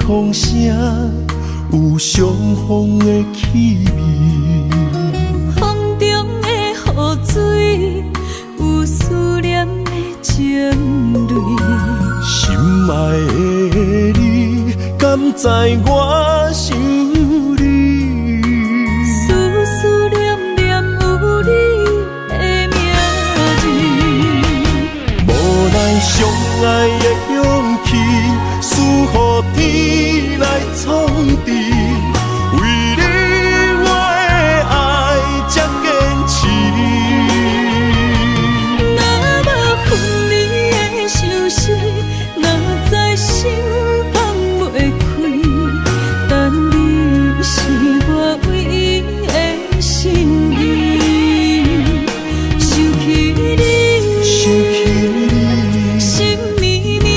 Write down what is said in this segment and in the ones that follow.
风声有相逢的气味，风中的雨水有思念的情泪。心爱的你，敢知我想你？思思念念有你的名字，无奈相爱的勇气，输予天来创治。为你我的爱才坚持。若无分离的相思，哪知心放袂开。但你是我唯一的心意，想起你，心绵绵，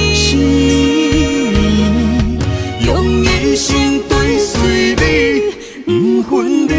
用一生追随你，不分离。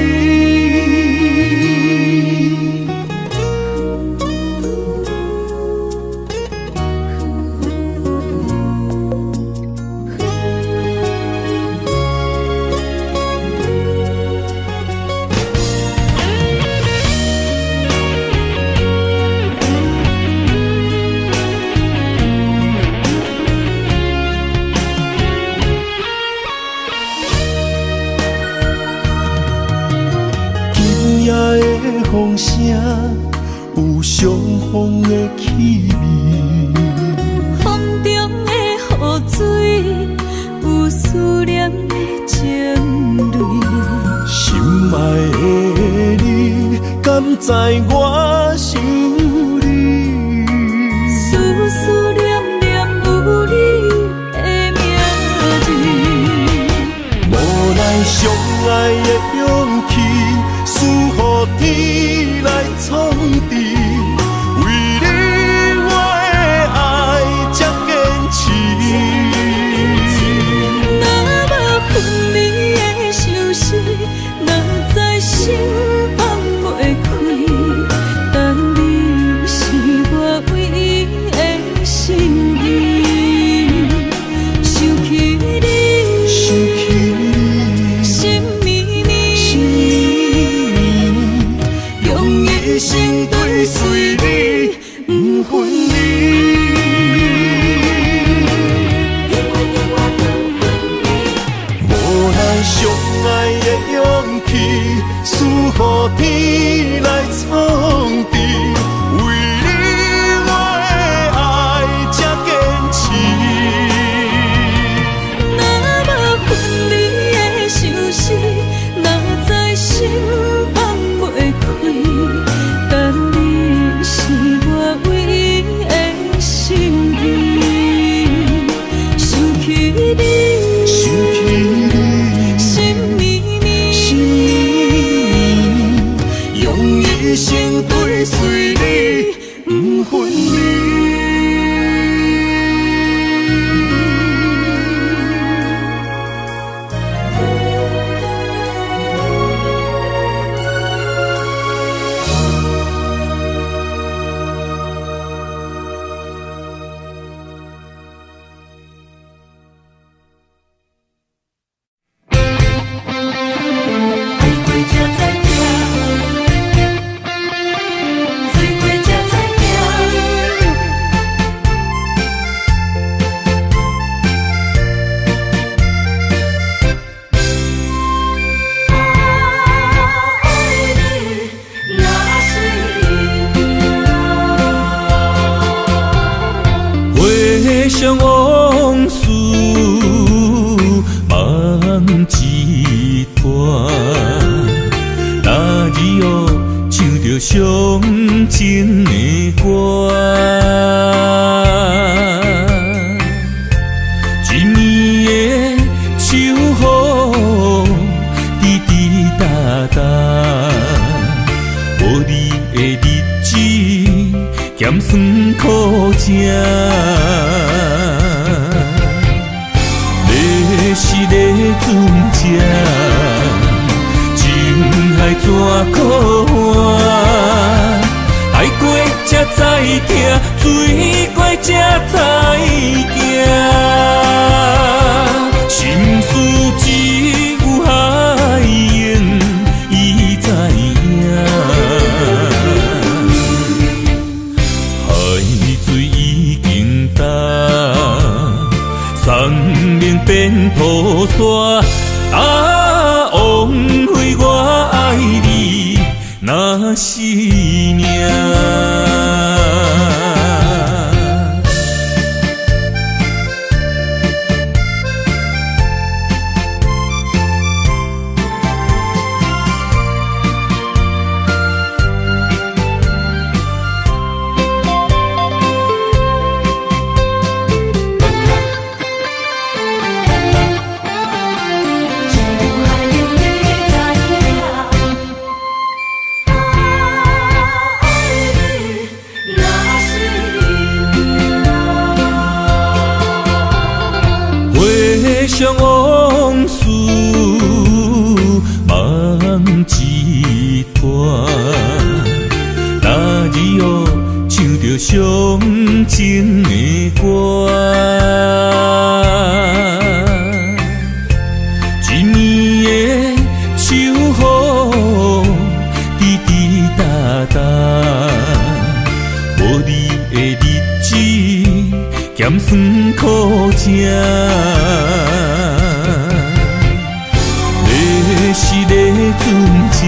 风声有相逢的气味，风中的雨水有思念的情泪。心爱的你，敢知我想你？思思念念有你的名字，无奈相爱的勇气，输予天来创治。为你我的爱才坚持。若无分离的相思，哪知心放袂开。但你是我唯一的心意，想起你，心绵绵，用一生追随你，不分离。无奈相爱的勇气，输予天来创治。为你我的爱才坚持。若无分离的相思，哪知心放袂开。但你是我唯一的心意，想起你，心绵绵，用一生追随你，不分离。回想往事梦一段，那日哦唱着伤情的歌，酸苦涩。要是咧船只，情海怎可换？爱过才知疼，水过才知行。心事只有海燕伊知影。海水已经干，送命变土沙。枉费我爱你那是命。回想往事，梦一团。那日哦，唱着伤情的歌，一年的秋雨滴滴答答，无你的日子咸酸苦涩。要是咧船只，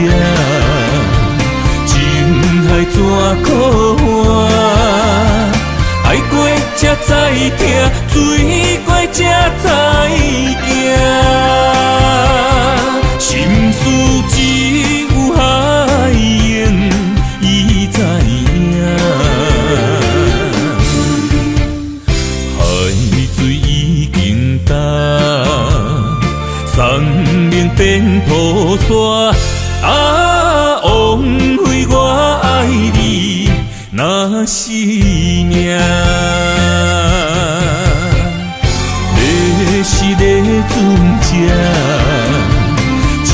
情海怎可换？爱过才知疼，水过才知行。心事只有海燕伊知影。海水已经干，送命变土沙。枉费我爱你那是命。要是咧船只，情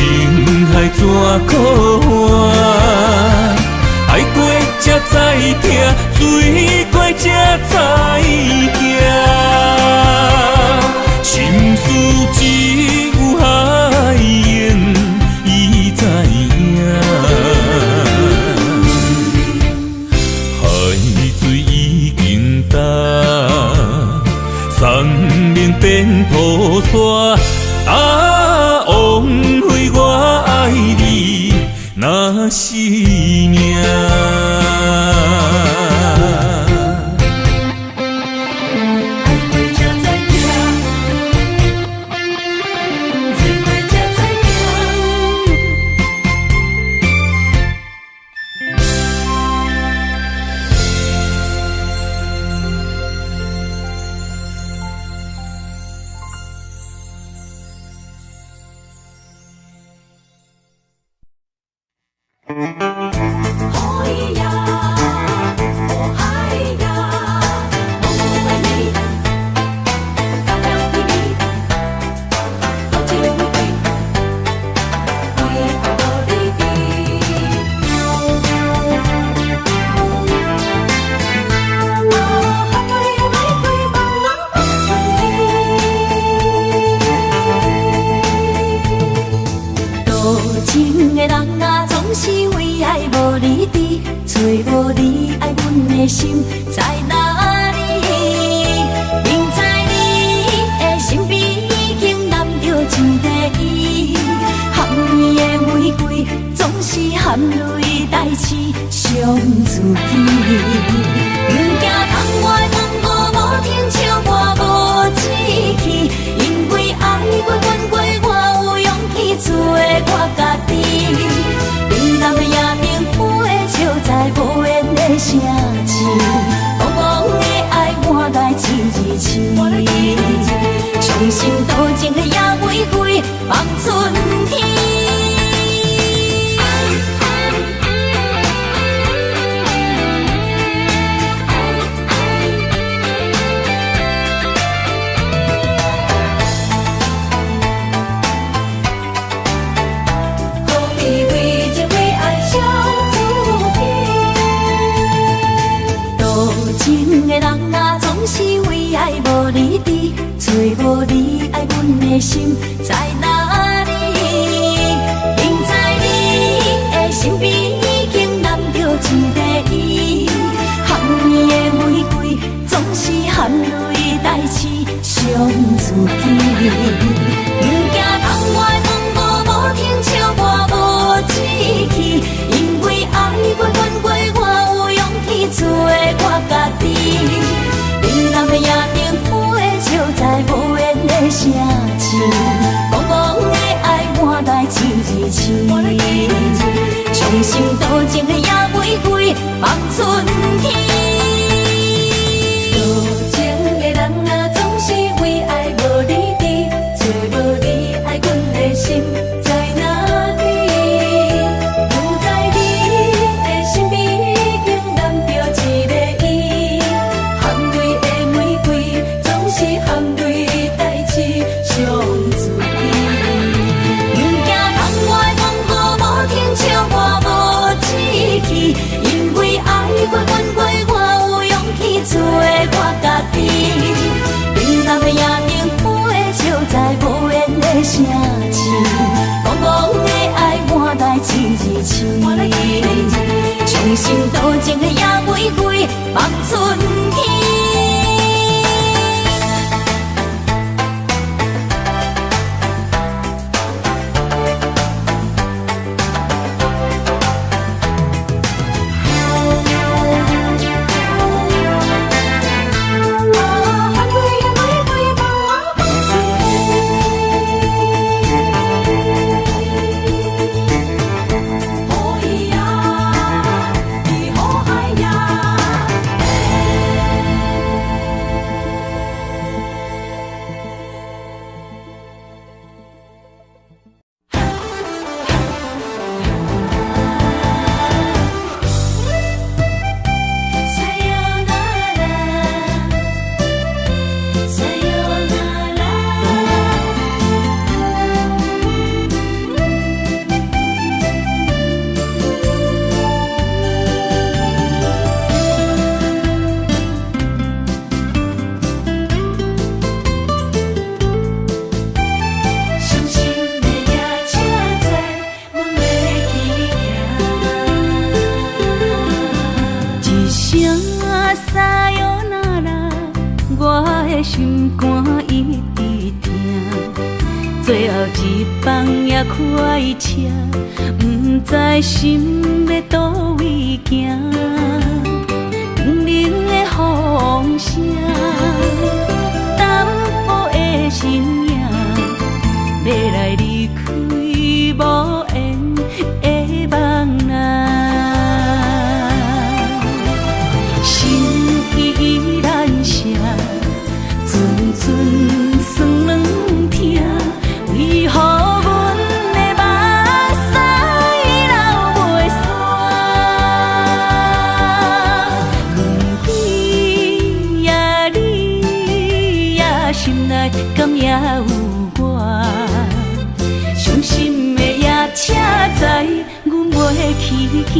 海怎可换？爱过才知疼，水过才知行。心事只有海燕伊知影。海水已经干，送命变土沙。枉费我爱你那是命。情的人啊，总是为爱无离地，找无你爱阮的心在哪里？明知你的身边已经揽着一个伊，含你的玫瑰总是含泪代志伤自己。不惊窗外风雨无停笑我无志气，因为爱过阮过，我有勇气做我家己。冷淡的夜灯花照在无言的城市，茫茫的爱满带情字青，伤心多情的野玫瑰望春天。多情的人啊，总是为爱无离地，找无你爱阮的心在哪里？不知你的身边已经揽着一个伊，含泪的玫瑰总是含泪代志伤自己。不惊窗外风雨无停笑我无志气，因为爱过阮过，我有勇气做我家己。冷淡的夜灯花照在无言的城市，茫茫的爱满带情字青，伤心多情的野玫瑰望春天。心肝一直疼，最后一放也开车，不知心要倒位行。冷冷的风声，淡薄的身影，要来离开无缘的梦啊，心依然舍。阵阵酸软疼，为何阮的目屎流袂煞？问你呀，你呀，心内敢也有我？伤心的夜车载，阮袂去行。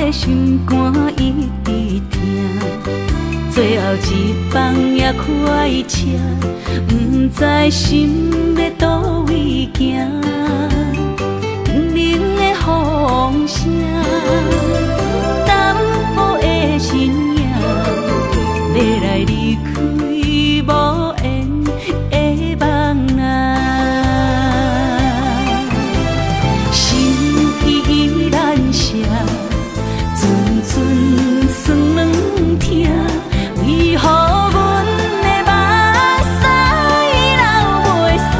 心肝一直疼，最后一放也开车，不知心要倒位行。冷冷的风声，淡薄的身影，要来离开无缘的梦啊，心依然舍。阵阵酸软疼，为何阮的目屎流袂煞？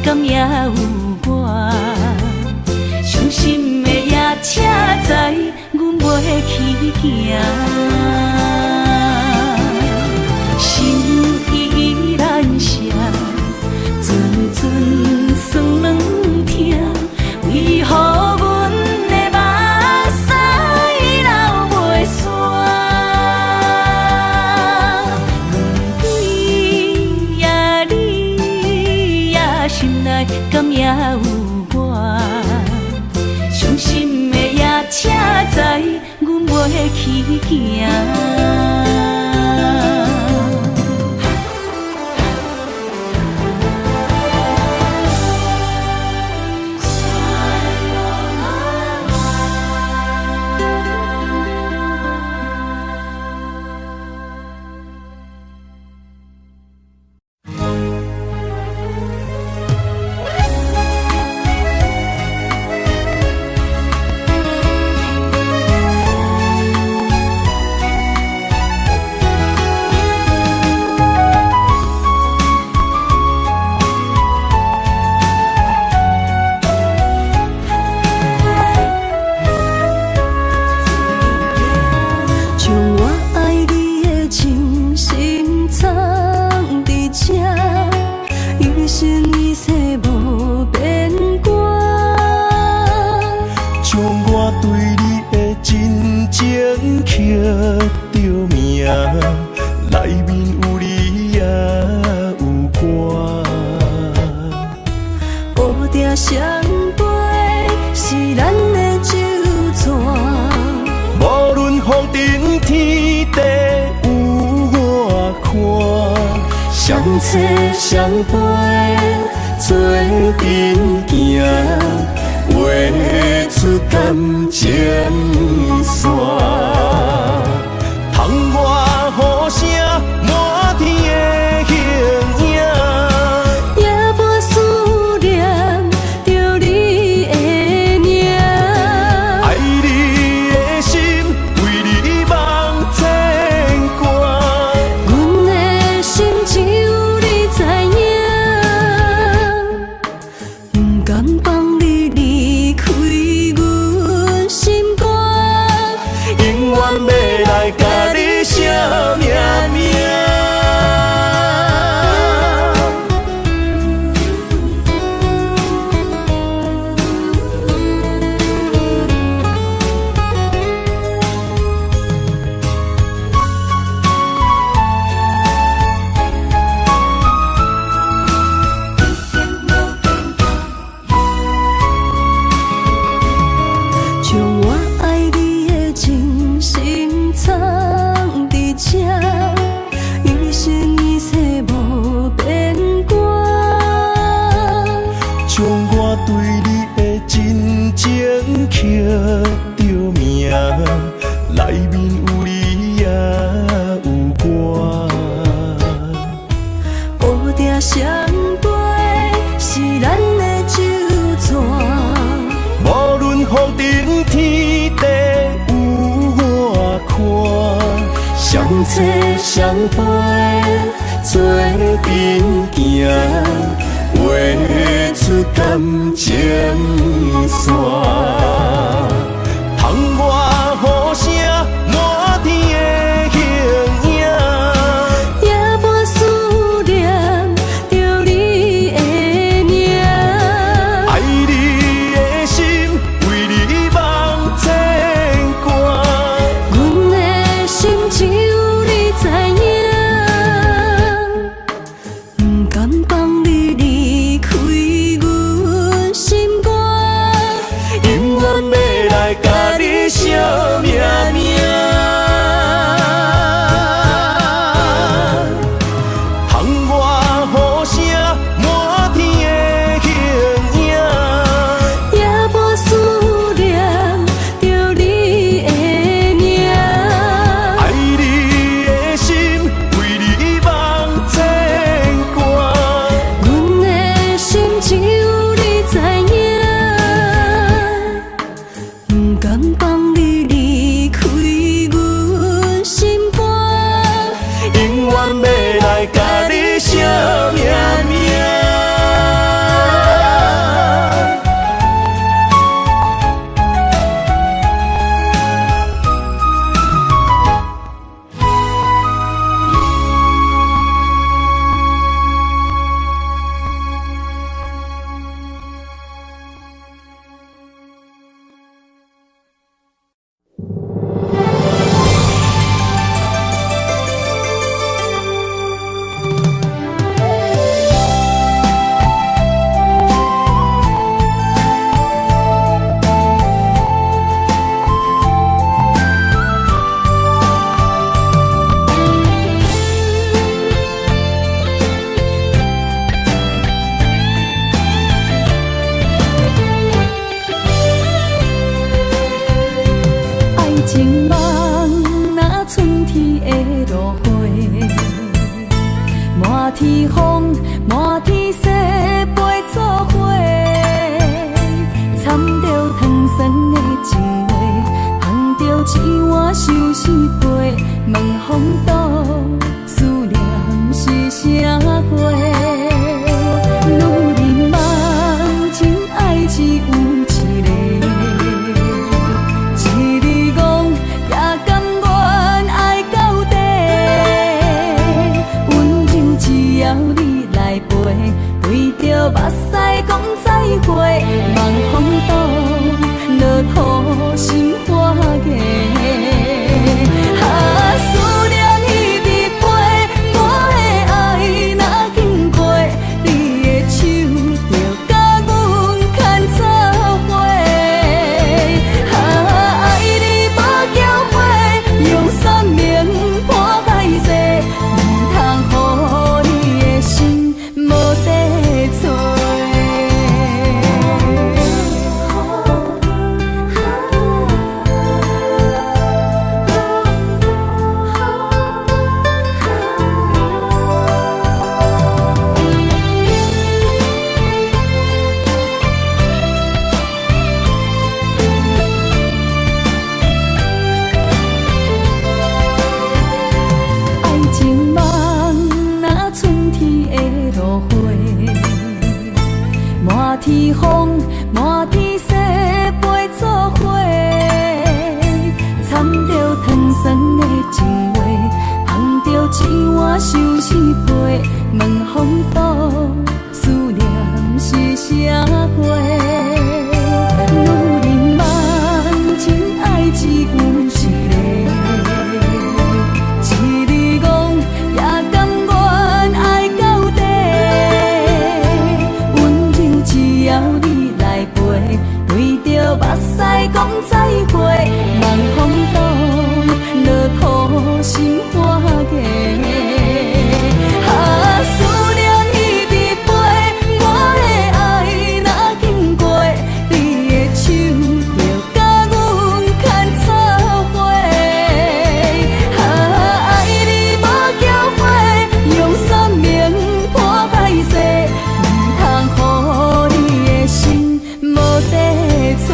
敢也有我？伤心的夜车载，阮袂去行。心依然舍，阵阵酸软疼，为何阮的目屎流袂煞？对呀，你呀，心内敢也有我？伤心的夜车载，阮袂去行。相陪做阵行，画出感情线。窗外雨声满天的形影，夜半思念着你的名。爱你的心为你梦牵挂，阮的心只有你知影。不甘放你离开阮心肝，永远要来甲你写命名。将我爱你的真心藏伫这，一生一世无变卦。将我对你的真情刻着名，内面有你也有我。乌蝶相陪是咱的酒泉，无论风尘天地有我看，相切相陪做阵行，画出感情线。窗外雨声满天的形影，夜半思念着你的名。爱你的心为你梦牵挂，阮的心只有你知影。不甘放你离开阮心肝，永远要来甲你写命名。窗外雨声满天的形影，夜半思念着你的名。爱你的心为你梦牵挂，阮的心只有你知影。不甘放你离开阮心肝，永远要来甲你写命名。满天风，满天雪，陪做伙，掺着糖酸的情话，捧着一碗相思杯，问风度，思念是啥货？女人梦情爱只有一个，一日讲也甘愿爱到底，温柔只要你来陪，对着目屎讲再会，望风度，落土心花芽。思念一直陪，我的爱若经过，你的手就甲阮牵做伙。爱你无缴费，用生命破海誓，唔通予你的心无地找。满天风，满天雪，陪做伙，掺着糖酸的情话，捧着一碗相思杯，问风度，思念是啥货？女人梦情爱只有一个，一日讲也甘愿爱到底。只要你来陪，对着目屎讲再会，望风度，落土心花芽。思念一直陪，我的爱若经过，你的手就甲阮牵做伙。爱你无缴费，用生命破海誓，唔通予你的心无地找。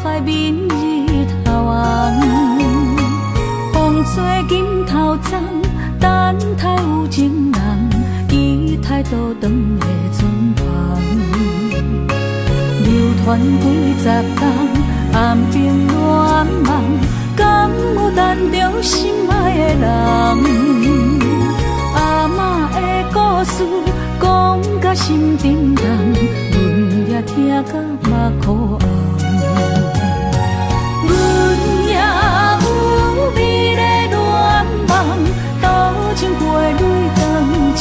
海面日头红，风吹金头鬃，等待有情人，期待倒转的船旁，流传几十冬，暗中乱梦，敢有等着心爱的人？阿嬷的故事讲甲心沉重，阮也听甲目眶红。阮也有美丽恋梦，多情花蕊长情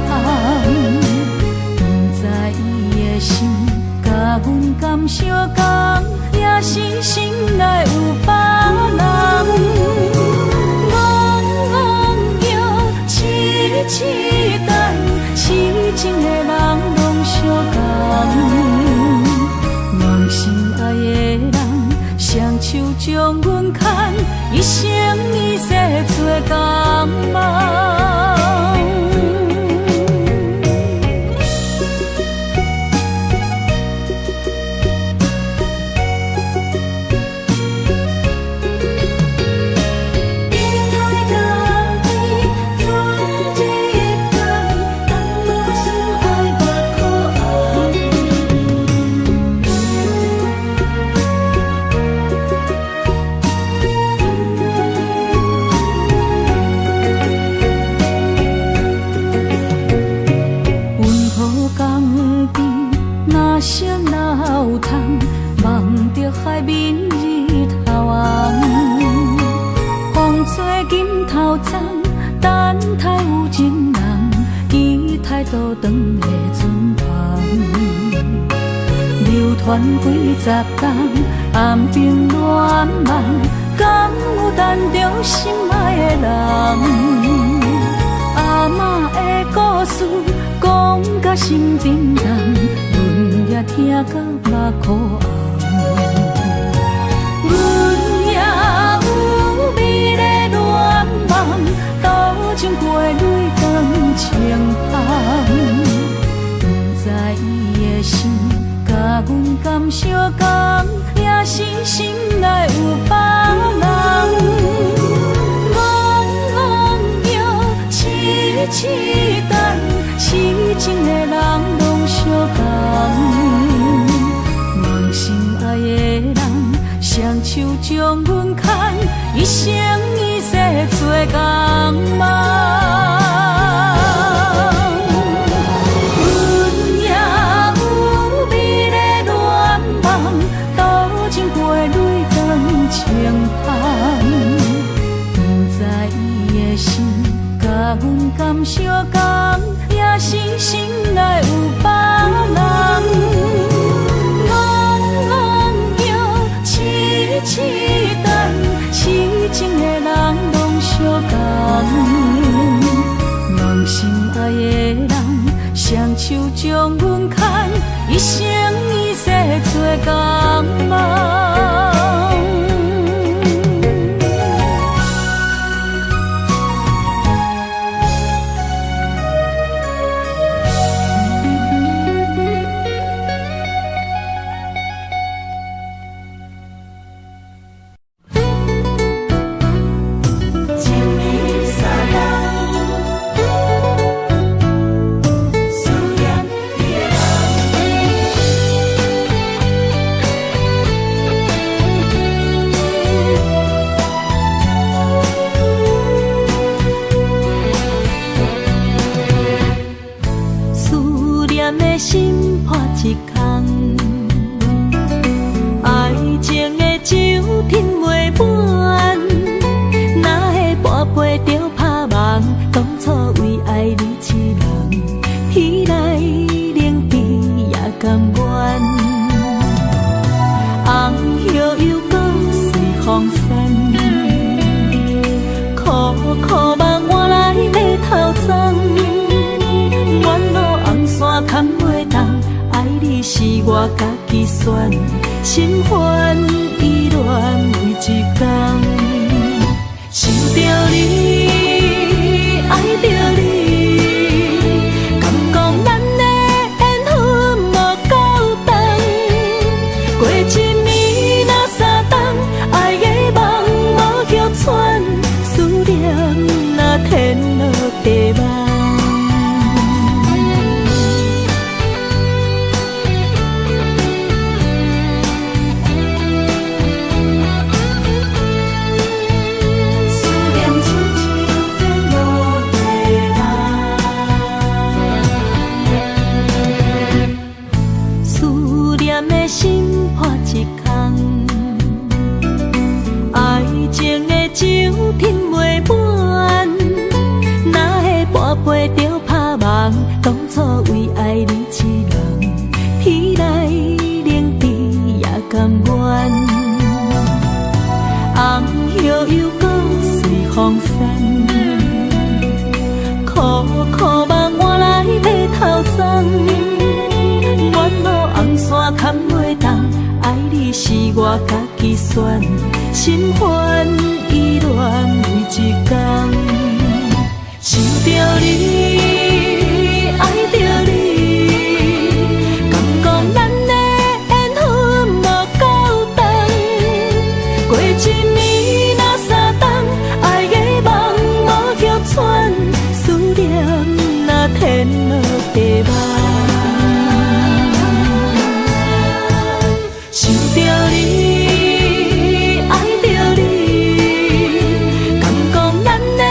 香。情的人拢相共，梦心爱的人，双手将阮牵，一生一世做同梦。海面日头红，风吹金头鬃，等待有情人，期待倒转的船旁，流传几十冬，暗兵乱梦，敢有等着心爱的人？阿嬷的故事讲甲心沉重，阮也听甲目眶红。情过泪光清芳，不知伊的心甲阮敢相共，也是心内有别人。戆戆摇，痴痴等，痴情的人拢相共。梦心爱的人，双手将阮牵，一生一世做同梦。阮敢相共，也是心内有别人。戆戆摇，痴痴等，痴情的人拢相共。梦心爱的人，双手将阮牵，一生一世做同梦。心破一空，爱情的酒品袂满，哪会半杯就拍梦？当初为爱你一人，天来冷滴也甘愿。红叶又搁随风散，苦苦梦换来马头鬃。远路红线牵袂动，爱你是我家己选，心烦意乱为一天。想着你，爱着你，敢讲咱的缘分无够长？过一暝若三冬，爱的梦无休喘，思念若天落地网。心破一空，爱情的酒品袂满，哪会半杯就拍梦？当初为爱你一人，天来冷滴也甘愿。红叶又搁随风散，苦苦梦换来马头天落地网。想着你，爱着你，敢讲咱的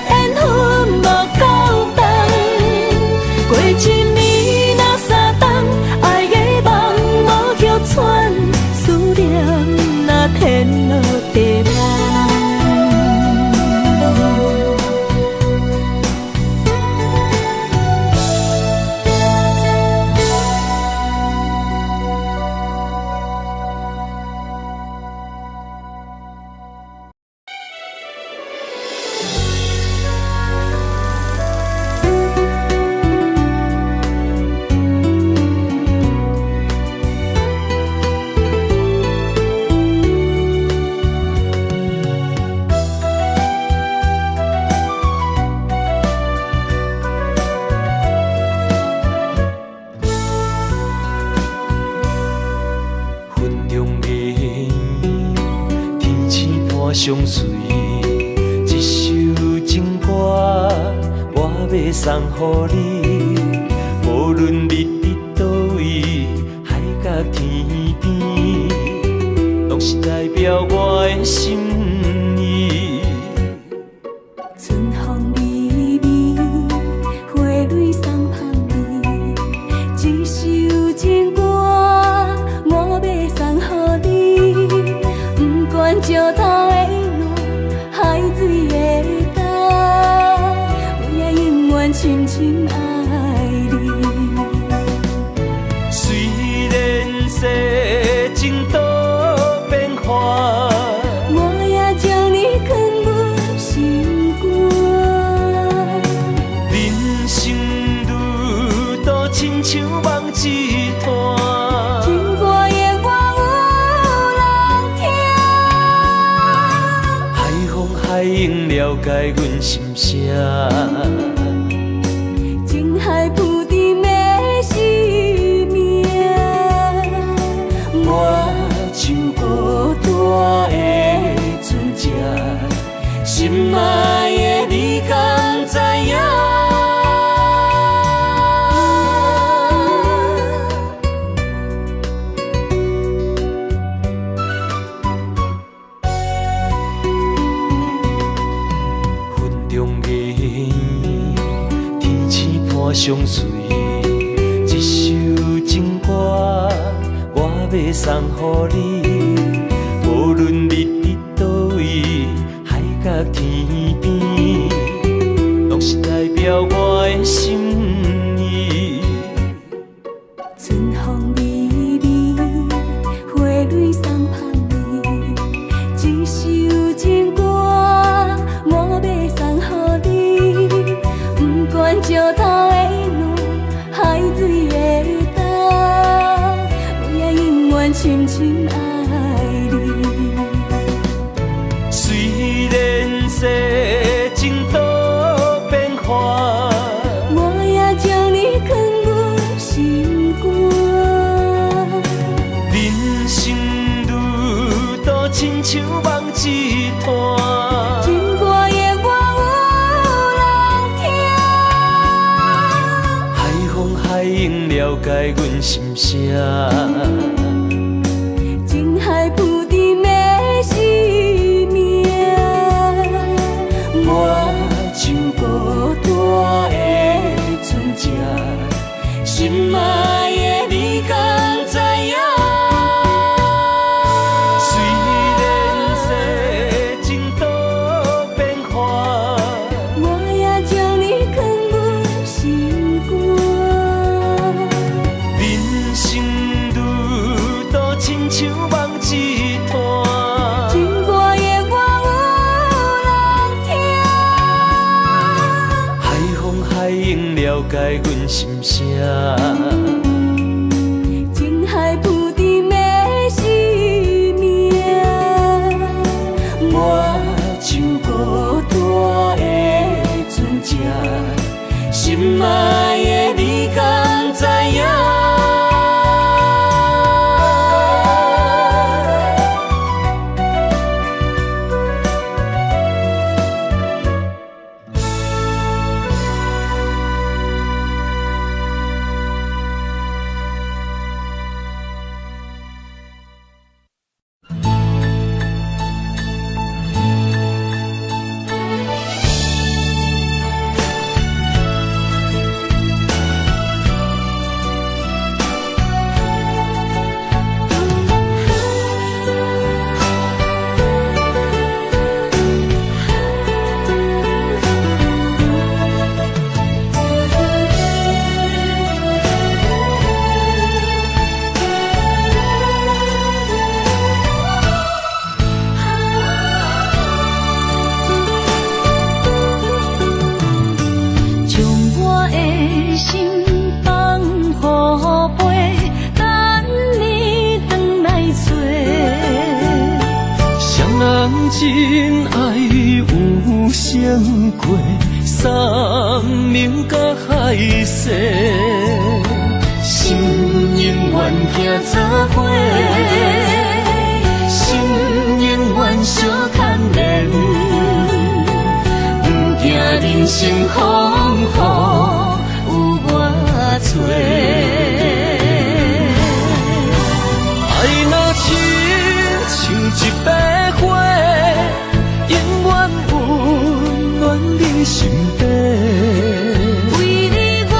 缘分无够重？过一暝若三冬，爱的梦无叫喘，思念若天落地网。相随，一首情歌我要送予你。无论你伫倒位，海角天边，拢是代表我的心意。春风微微，花蕊送香味，一首情歌我要送予你。不管石头的路，海水的干，我也永远深深爱你。虽然世情多变化，我也将你藏入心肝。人生路途亲像梦一段，情歌永远有人听。海风海涌了解阮心声。情海浮沉的生命，我像孤单的船只，心爱的你敢知影？云中月圆，天星伴相随，一首情歌我要送予你。无论你伫倒位，海角天边，拢是代表我的心意。春风微微，花蕊送香味，一首情歌我要送予你。不管石头的路，海水的干，我也永远深深爱你。虽然世情多变化，我也将你藏入心肝。人生路途亲像梦一段，情歌永远有人听。海风海涌了解阮心声。情海浮沉的生命，我像孤单的船只，心爱的你敢知影？虽然世情多变化，我也将你藏入心肝。人生路途亲像梦一段，情歌永远有人听。海风海涌了解阮心声。情海浮沉的生命，我像孤单的船只，心爱的你敢知影？心放予飞，等你回来找。谁人真爱有成过，山盟甲海誓，心永远行做伙，心永远相牵连，不惊人生风雨有我找。爱若亲像一朵花，永远温暖你身边。为你我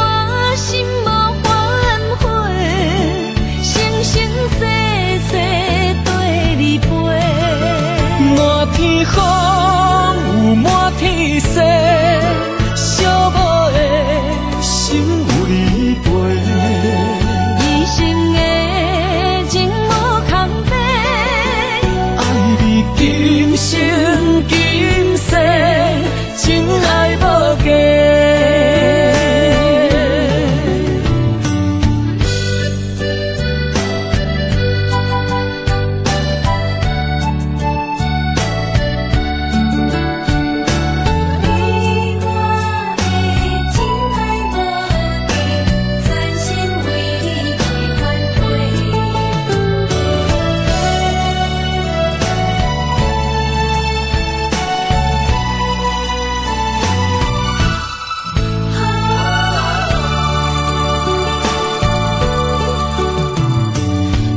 心无反悔，生生世世对你陪。满天风有满天雪，寂寞的心有你陪。一生的情无空白，爱你今生今世，真爱无价。你我的真爱无价，全心为你会款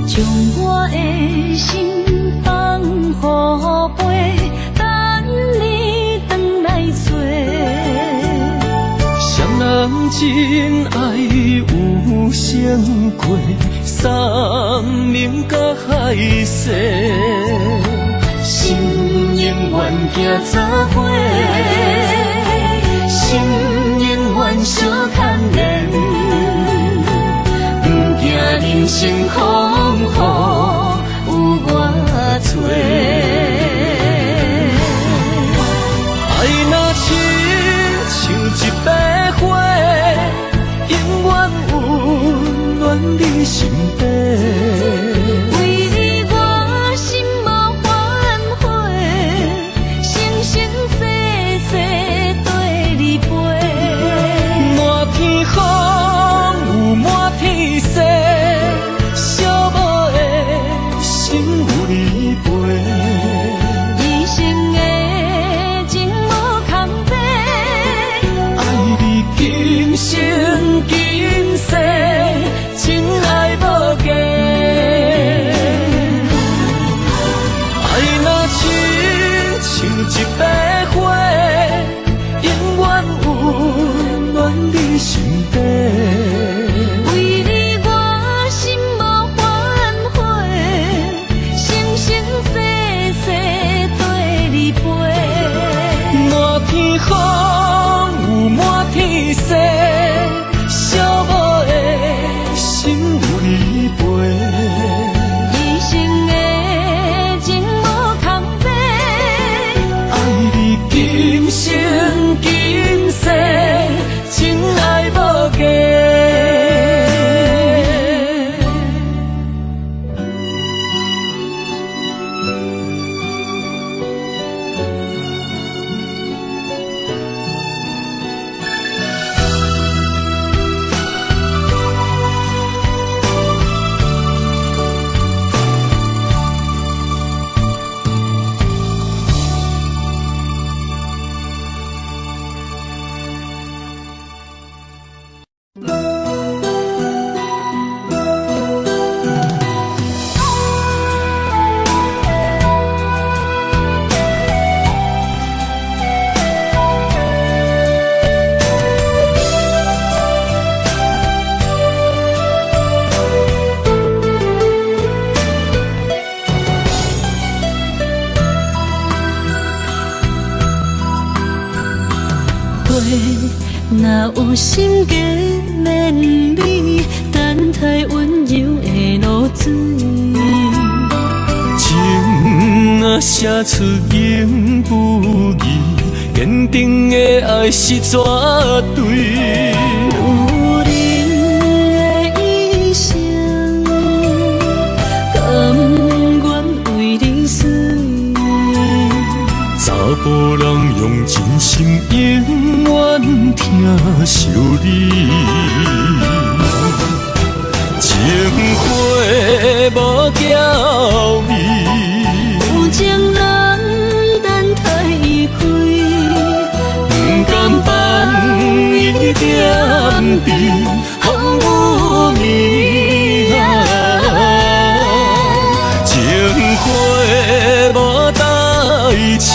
将我的心放予飞，等你回来找。谁人真爱有成过，山盟甲海誓，心永远行做伙，心永远相牵连，不惊人生风雨有我找。爱若亲像一朵花，永远温暖你身边。为你我心无反悔，生生世世对你陪。满天风有满天雪，寂寞的心有你陪。一生的情无空白，爱你今生今世，真爱无价。爱若亲像一朵花，永远温暖你身边。为你我心无反悔，生生世世对你陪。满天风有满天雪，寂寞的心有你陪。一生的情无空白，爱你今生今世，真爱无价。若有心计免你，等待温柔的露水。情啊写出言不语，坚定的爱是绝对。永远疼惜你。情花无娇美，有情人等待伊开，不甘放伊点滴，风雨暝啊。情花无代志，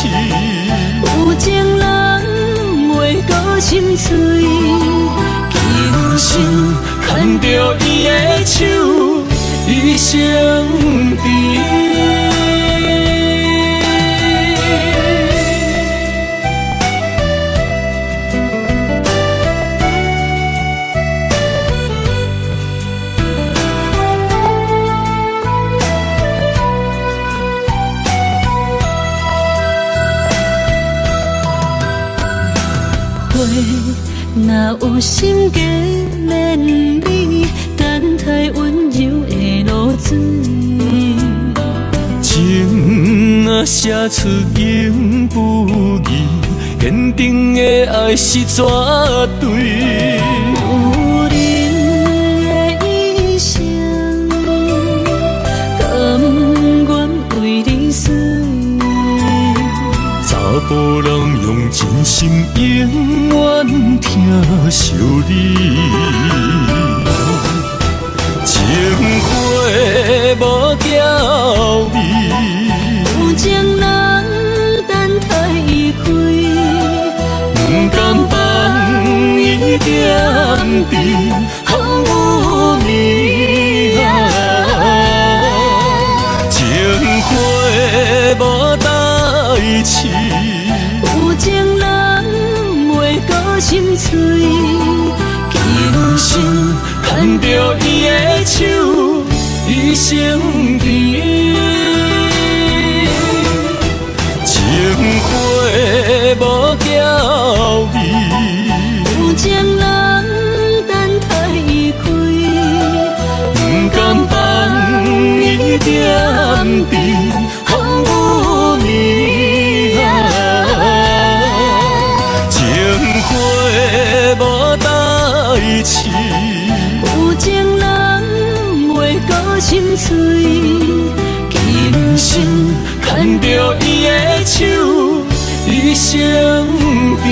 有情人袂过心碎，今生牵着伊的手，一生甜。若有心计连理，等待温柔的露水。情若写出永不移，坚定的爱是绝对。有人的一生，甘愿为你死。查甫人用真心永远疼惜你，情花无娇美，有情人等待伊开，不甘放伊点滴，风雨暝啊。情花无代志，有情人袂过心碎，今生牵着伊的手，一生甜。情花无娇美，有情人等待伊开，不甘放伊点滴，风雨暝啊。情花无代志，有情人袂过心碎，今生牵着伊的手，一生甜。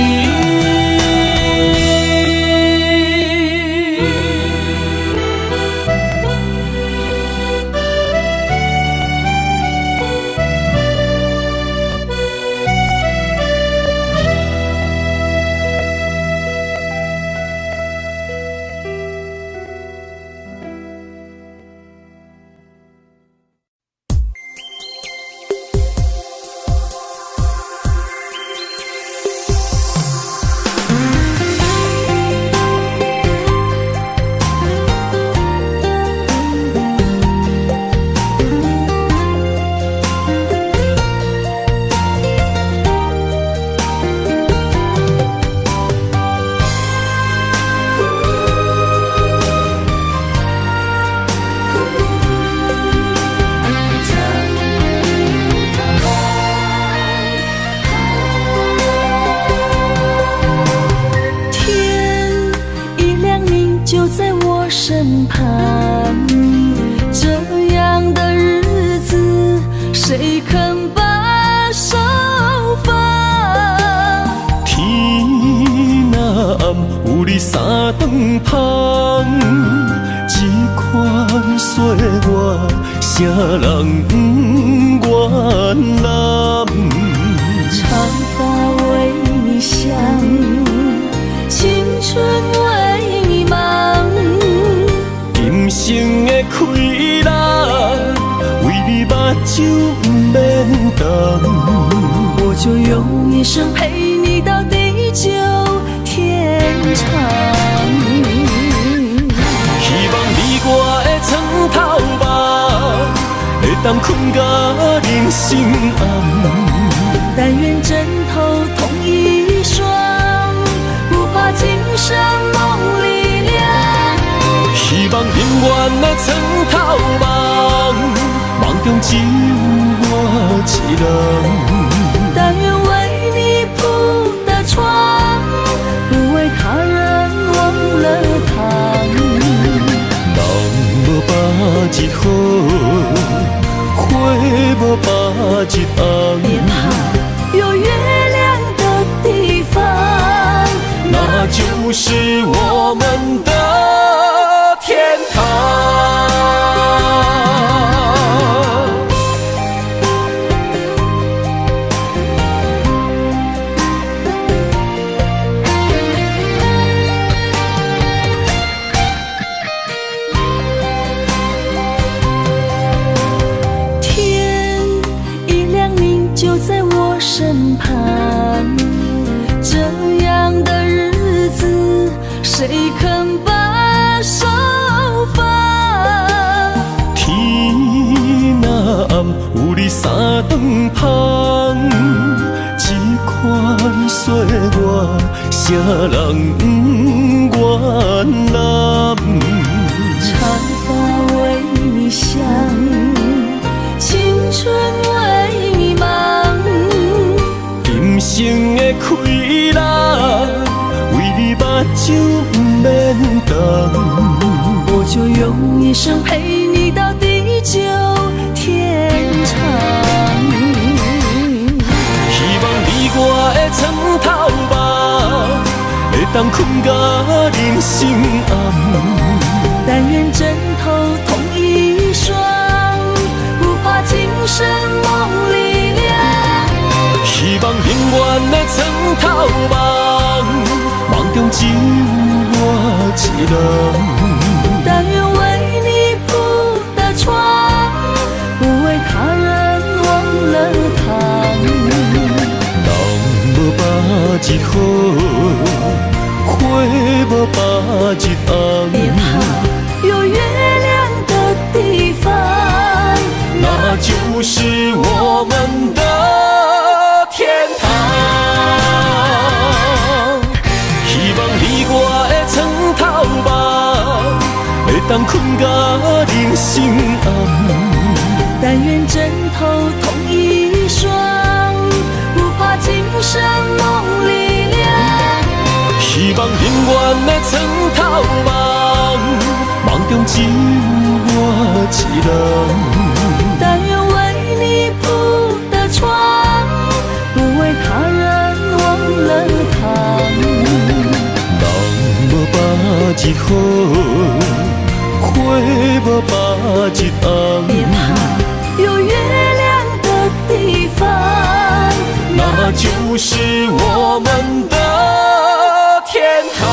身旁，这样的日子谁肯把手放？天若暗，有你三顿香，这款岁月，啥人不愿揽？长发为你香，青春为你忙。今生的快乐，为你目睭不免干。我就用一生陪你到地久天长。希望你我的床头梦，会当困到人生暗。但愿枕头同一双，不怕今生梦里凉。希望永远的床头梦，梦中只有我一人。但愿为你铺的床，人不愿揽。长发为你香，青春为你忙。今生的快乐，为你目睭不免干。我就用一生陪你到地久天长。希望你我的床头梦，会当困到人生暗。但愿枕头同一双，不怕今生梦里凉。希望永远的床头梦，梦中只有我一人。但愿为你铺的床，不为他人忘了躺。人无把日好，花无把日红。别怕有月亮的地方，那就是我们的天堂。希望你我的床头梦，会当困到人生暗。但愿枕头同一双，不怕今生梦里凉。希望永远的床头梦，梦中只有我一人。但愿为你铺的床，不为他人忘了躺。人无把日好，花无把日红。别怕有月亮的地方，那就是我们的天堂。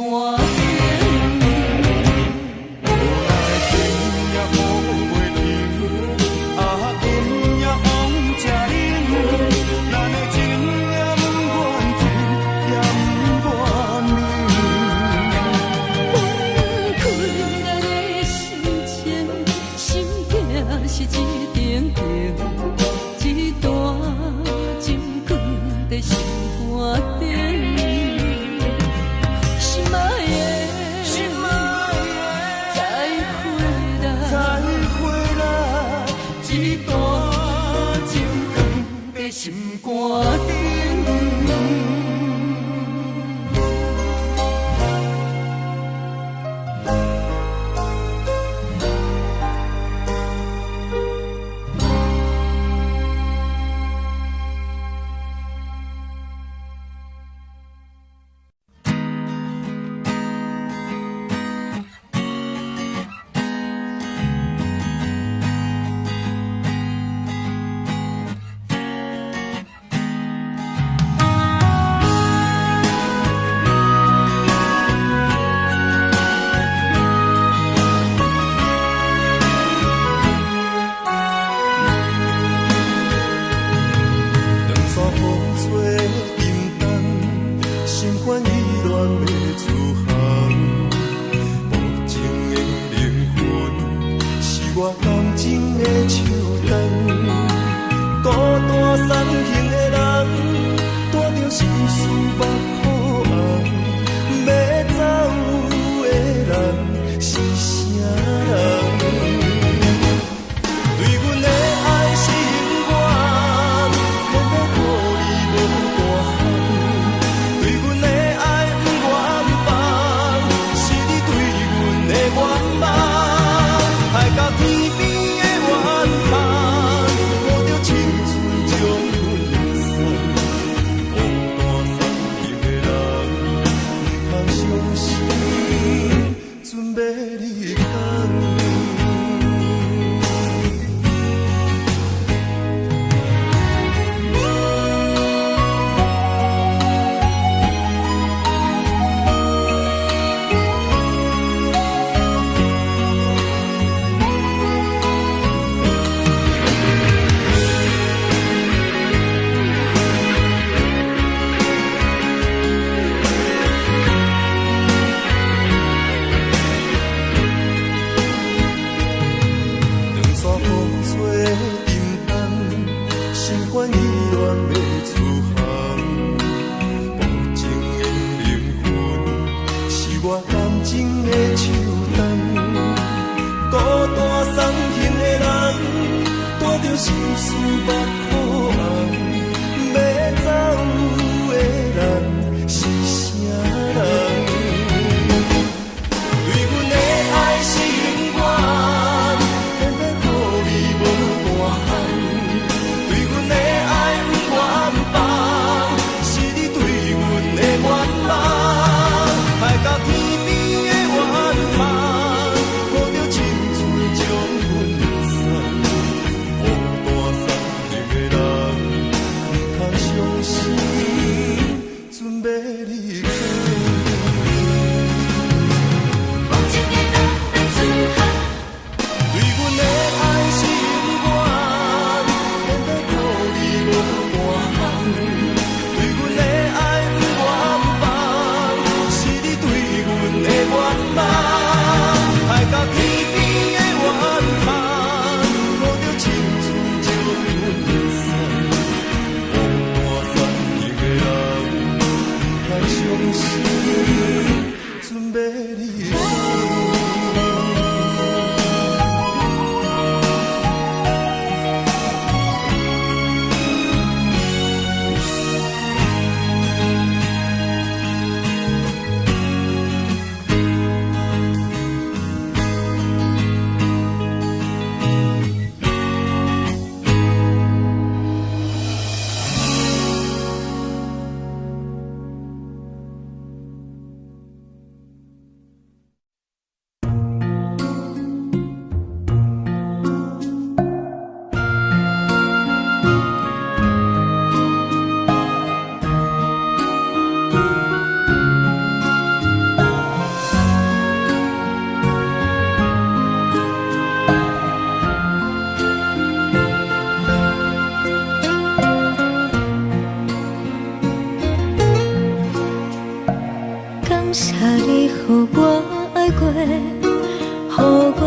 歌顶。是一顶顶，一段情放在心肝顶。心爱的，再回来，一段情放在心肝顶。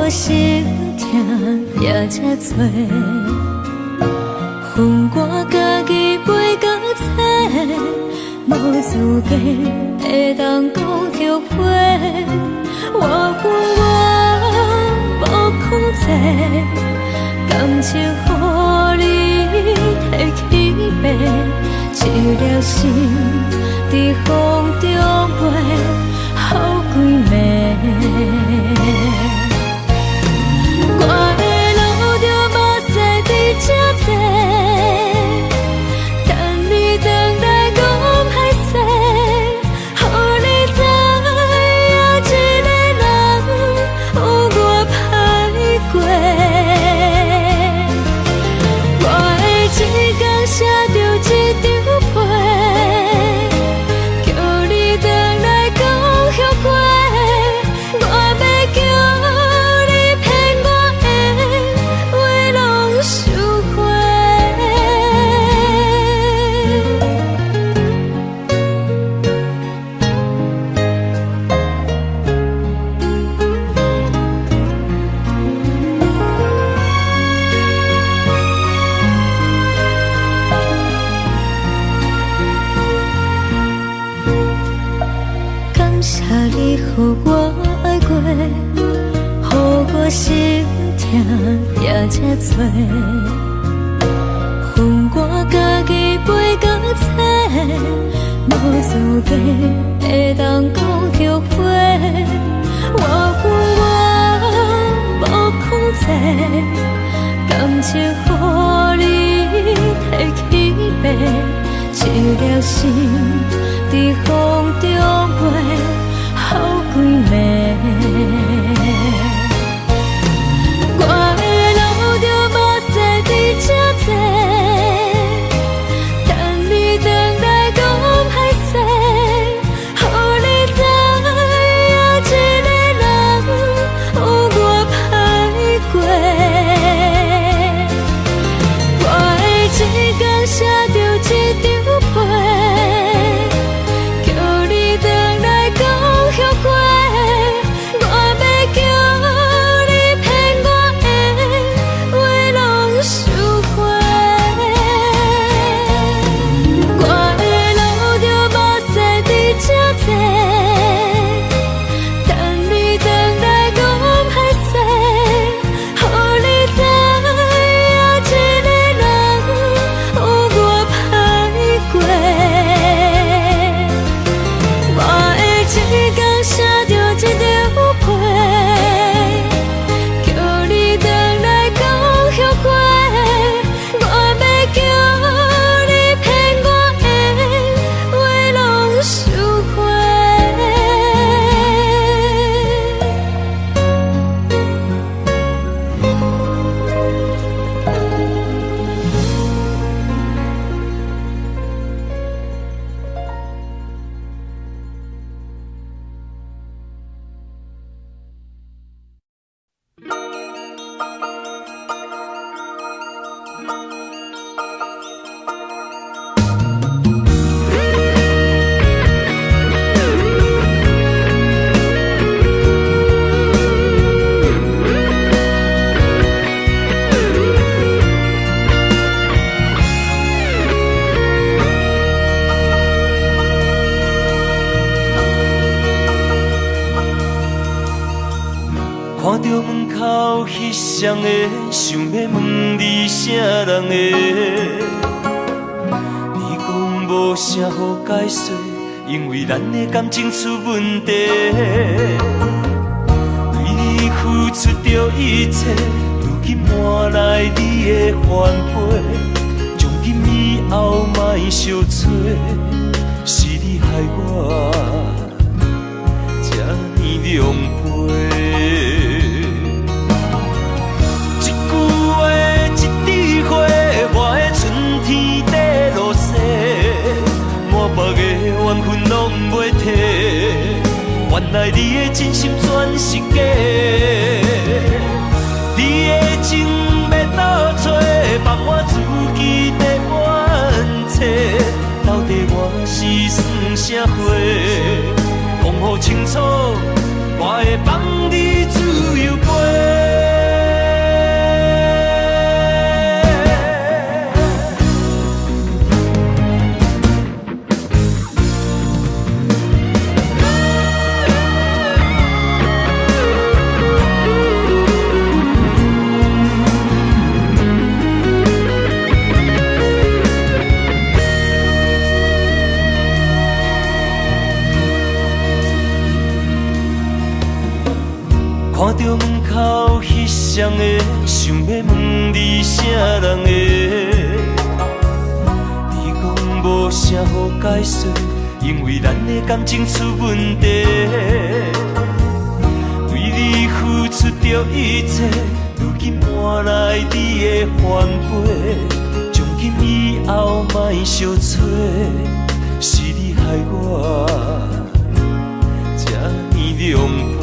我心痛也这多，恨我家己袂到切，无资格会当讲后悔。我恨我无控制，感情予你摕去卖，一粒心在风中飞，好几暝。我的路着目屎伫这多，等你回来讲歹势，予你知影一个人有我歹过。我的一天写着一张被，叫你回来讲后悔。我要叫你骗我的话拢收回。感谢你予我爱过，予我心痛也这多，恨我家己袂到切，无资格会当讲后悔。我恨我无控制，感情予你摕去卖，一粒心在风中飞，好几暝。我的路着目屎伫这多，等你回来讲歹势，予你知影一个人有我歹过。我的一天写着一张被，叫你回来讲后悔。我要叫你骗我的话拢收回。我的路着目屎伫这多，等你回来讲歹势，予你知影一个人有我歹过。我的一天写着一张被，叫你回来讲后悔。我要叫你骗我的话拢收回。看着门口迄双的，想要问你啥人的？你讲无啥好解释，因为咱的感情出问题。为你付出着一切，如今换来你的反悔。从今以后莫相找，是你害我这呢狼狈。我的春天在落雪，满目的缘分拢袂褪。原来你的真心全是假，你的情要倒找，放我自己在冤切。到底我是算啥货？讲好清楚，我会放你自由飞。门口翕相的，想要问你啥人的？你讲无啥好解释，因为咱的感情出问题。为你付出着一切，如今换来你的反背。从今以后莫相找，是你害我这呢狼狽。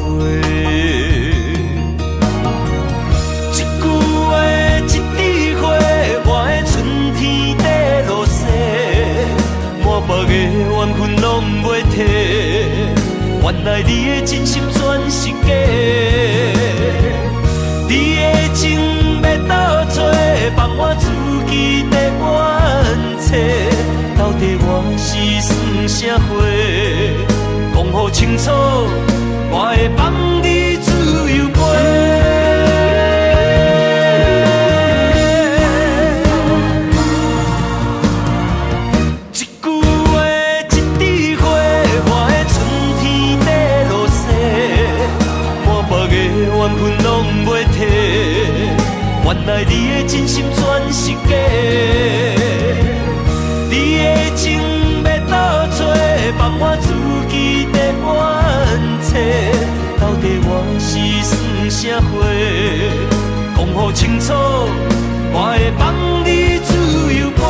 一句话，一枝花，我的春天在落雪，满目的缘分拢袂褪。原来你的真心全是假，你的情要倒找，放我自己在冤切。到底我是算啥货？讲好清楚，我会放你自由飞。原来你的真心全是假，你的情要倒找，放我自己在冤切。到底我是算啥货？讲好清楚，我会放你自由飞。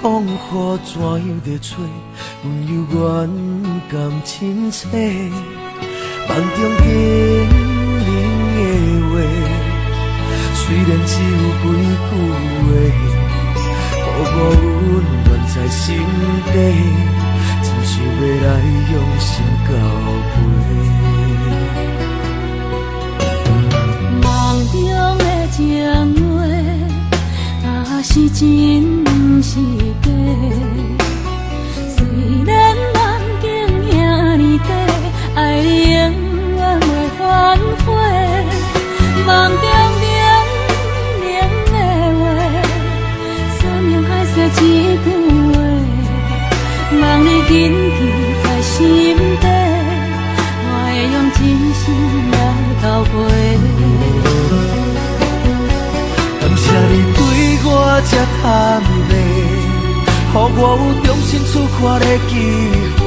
风雨怎样在吹？温柔远甘亲切，梦中经人的话，虽然只有几句话，予我温暖在心底，真想要来用心交陪。梦中的情话，是真是假？虽然梦境遐尼短，爱你永远袂反悔。梦中冷的话，山盟海誓一句话，望你紧记在心底，我会用真心来交陪。感谢你对我这坦白，予我有重新出发的机会。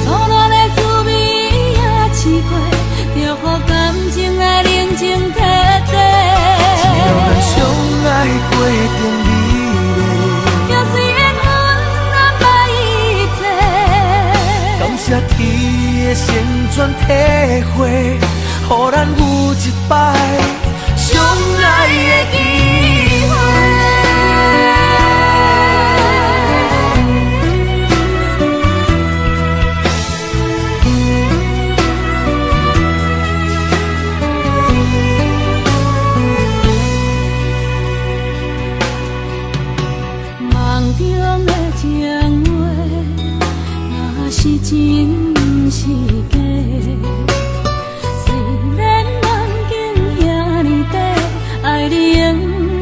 错乱的滋味也试过，就予感情来冷静体体。只要咱相爱过程美丽，就虽然咱捌一切。感谢天的成全体会，予咱有一摆相爱的机会。梦中的情话，若是真是假？爱你永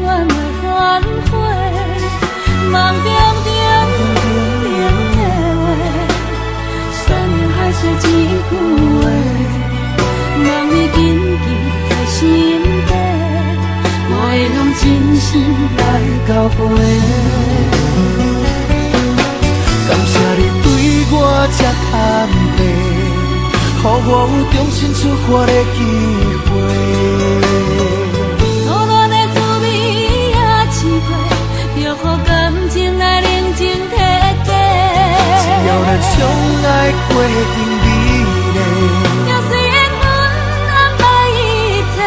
远袂反悔，梦中冷的话，山盟海誓一句话，望你紧记在心底，我会用真心来交陪。感谢你对我这坦白，予我有重新出发的机会。错乱的滋味也试过，就予感情来冷静体会。只要咱相爱过程美丽，就虽然阮安排一切，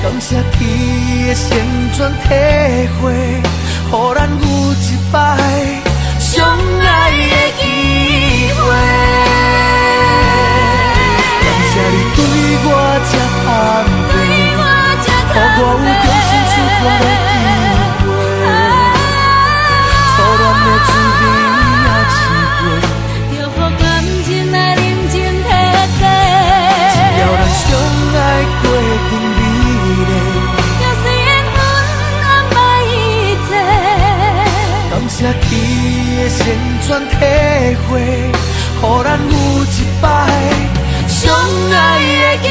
感谢天的旋转体会，予咱有一摆相爱的机会。感谢你对我这坦白，予我有重新出发的机会。错乱的滋味也试过，就予感情来冷静体会。只要咱相爱过程美丽，就虽然阮安排一切，感谢天的旋转体会，予咱有一摆相爱的机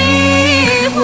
会。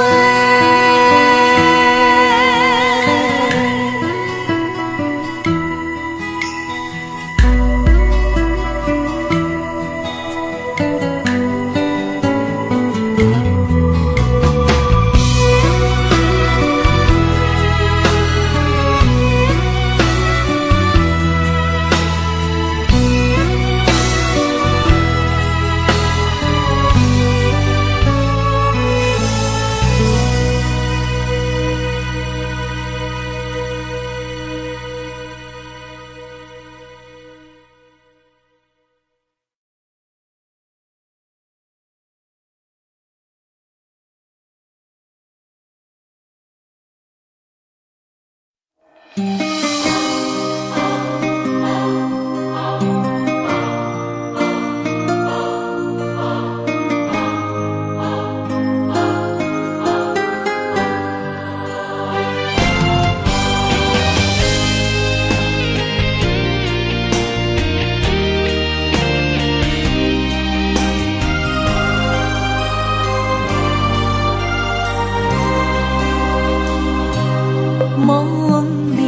梦里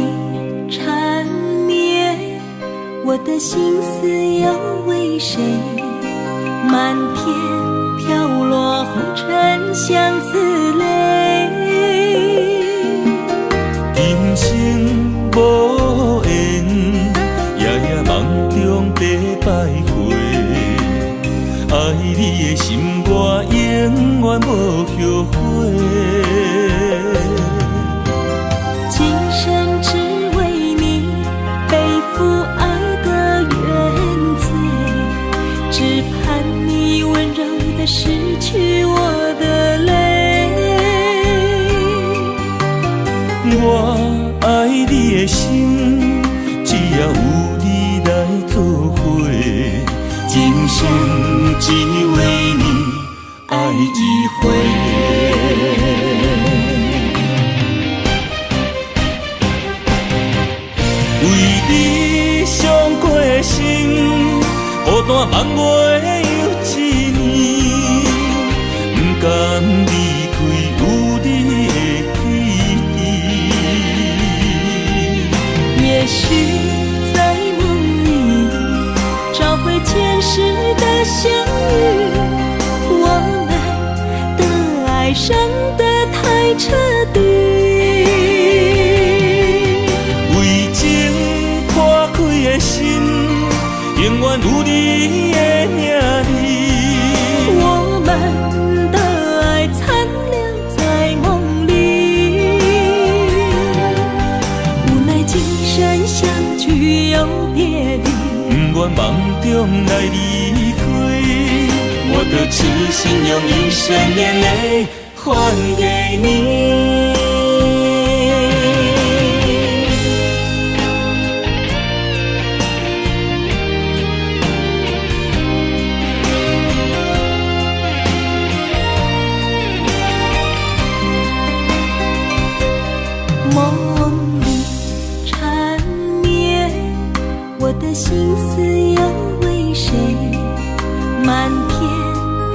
缠绵，我的心思要为谁？满天飘落红尘相思泪。人生无缘，夜夜梦中在徘徊。爱你的心，我永远无后悔。今生只为你背负爱的原罪，只盼你温柔地拭去我的泪。我爱你的心，只要有你来作伙，今生只为你爱一回。为你伤过心，孤单梦袂又一年，不甘离开有你的起点。也许在梦里找回前世的相遇，我们的爱伤得太彻底。心永远有你的名字，我们的爱残留在梦里。无奈今生相聚又别离，不愿梦中来离开，我的痴心用一生眼泪还给你。梦里缠绵，我的心思要为谁？满天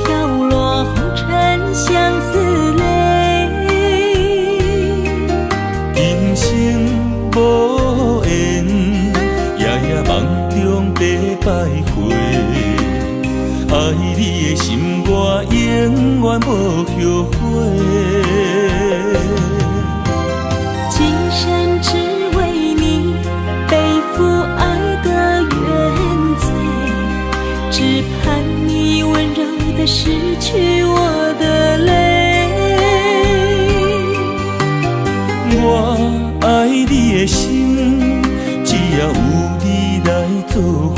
飘落红尘相思泪。远无后悔。今生只为你背负爱的原罪，只盼你温柔地拭去我的泪。我爱你的心，只要有你来作伙，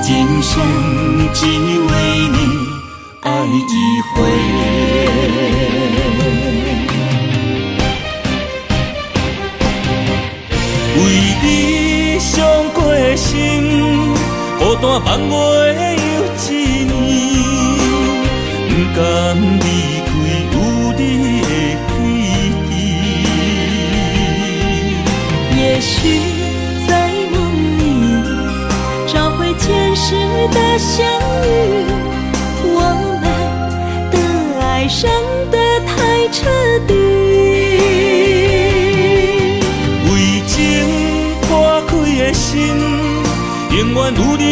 今生只为你爱一回。为你伤过的心，孤单放袂又一年，不甘离开有你的记忆。也许在梦里找回前世的相遇，我们的爱伤得太彻底。为情破开的心，永远有你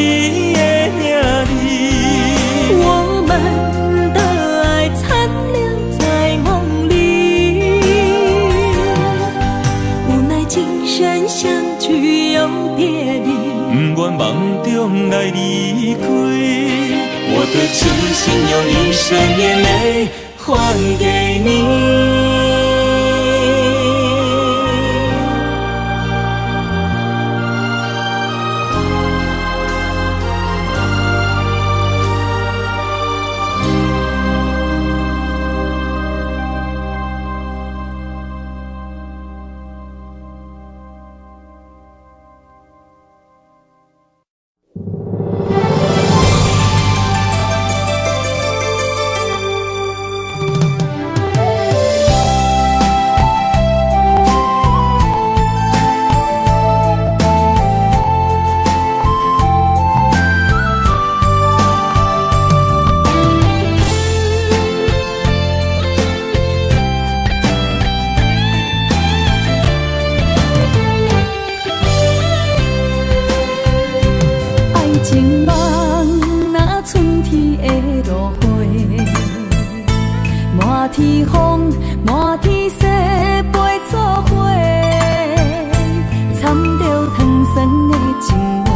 的名字。我们的爱残留在梦里，无奈今生相聚又别离，不愿梦中来离开。我的痴心用一生眼泪还给你。情梦若春天的落花，满天风，满天雪，陪作伙，掺着糖酸的情话，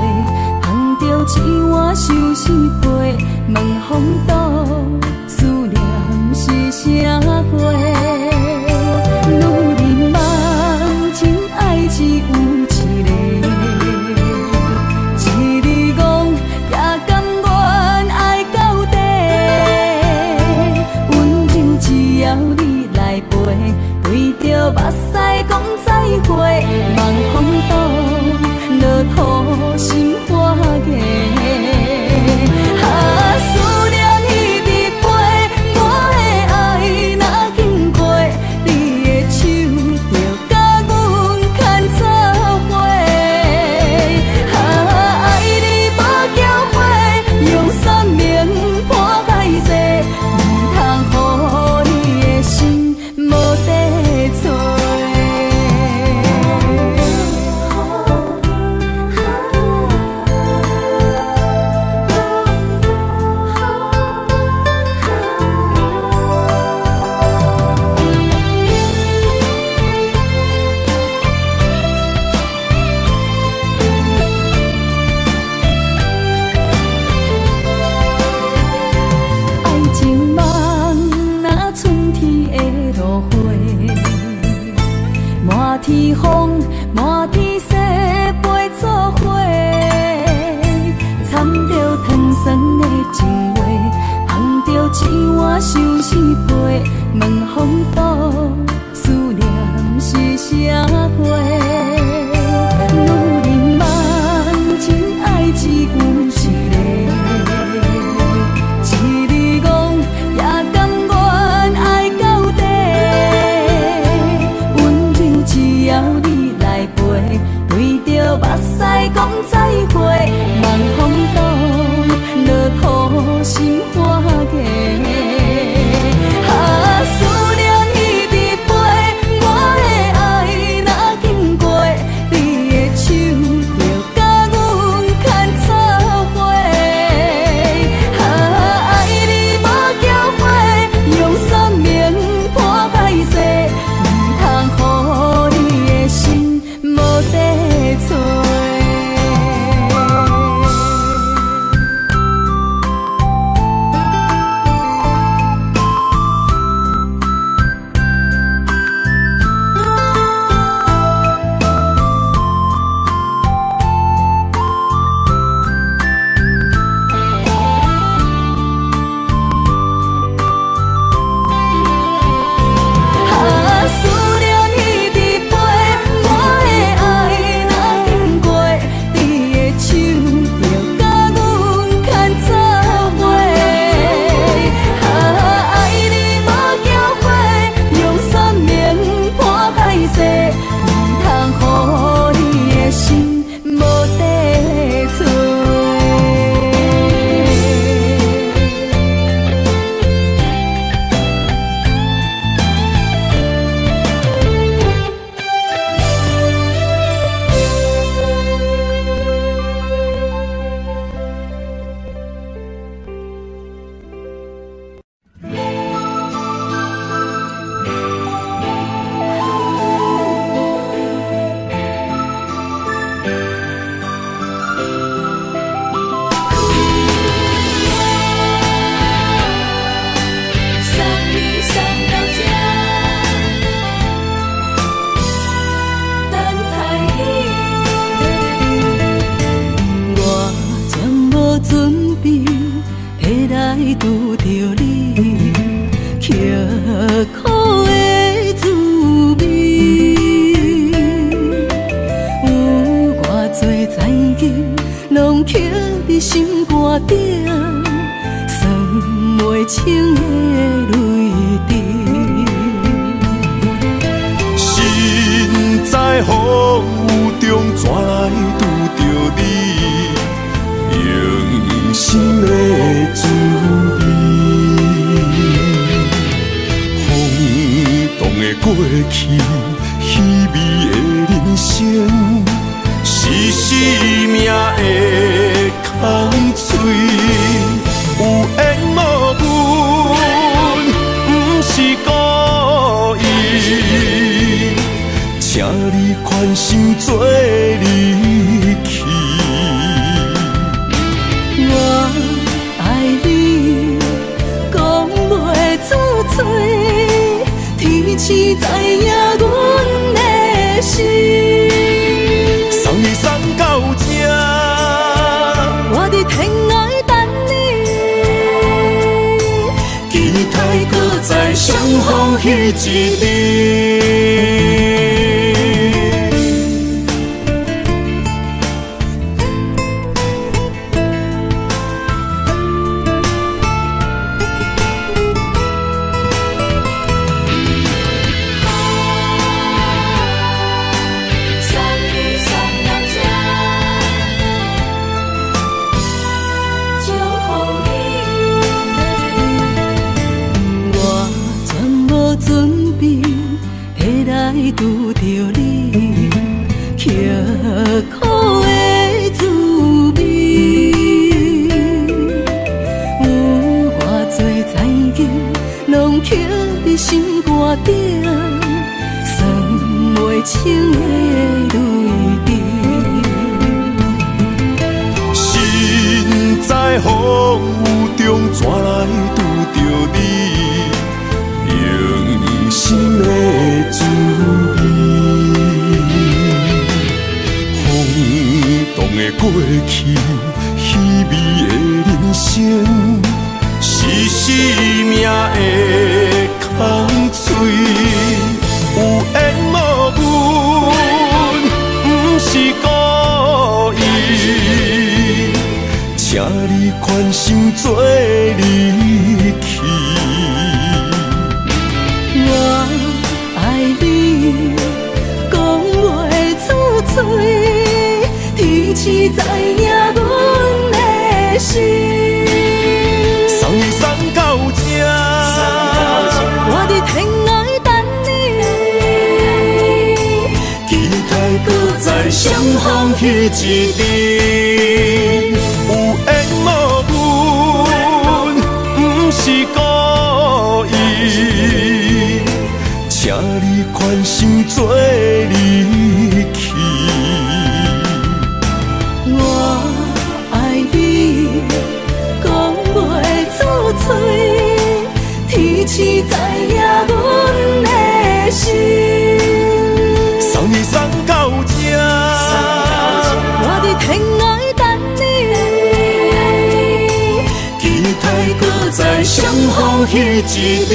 捧着一碗相思杯，问风度思念是啥货？女人梦情爱只有一个。陪拄着你，刻苦的滋味。有偌多灾难，拢刻伫心肝顶，算袂清的泪滴。心在风雨中，怎来拄着你？用心的滋味，风动的过去，稀微的人生，是生命的空嘴，有缘无分，不是故意，请你宽心做离去。我爱你，讲袂出嘴，天赐知影阮的心。送你送到这，我伫天涯等你，期待搁再相逢彼一日。拄着你，刻苦的滋味。有偌多灾难，拢刻伫心肝顶，算袂清的泪滴。心在风雨中，怎来拄着你？用心的滋味，风动的过去，稀微的人生，是生命的空嘴，有缘无分，不是故意，请你宽心做离去。我爱你，讲袂出嘴，天赐知影阮的心。送你送到这，我伫天涯等你，期待搁再相逢彼一日。有缘无分，不是故意，请你宽心做离去。我爱你，讲袂出嘴，天赐知影阮的心。送你送到这，我伫天涯等你，期待搁再相逢彼一日。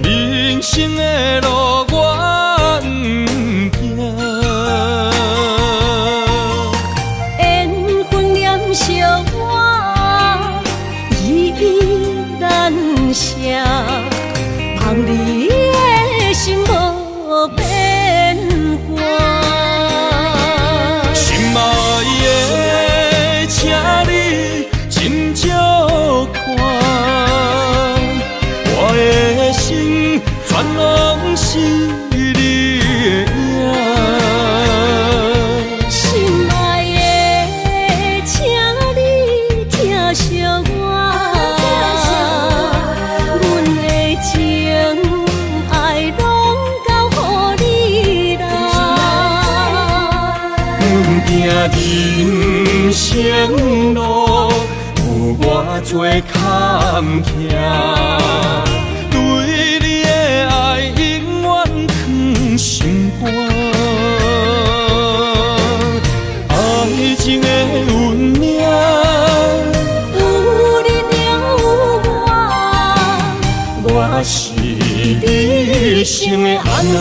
人生的路我不行，缘分染烧我，声，望你的心无变卦。心爱的，请你斟酌看，我的心全拢是你的影。心爱的，请你疼惜我，阮的情爱拢交予你啦。阮行人生路有偌多坎坷，对你的爱永远藏心肝。爱情的运命，有你了有我是你生的安娜。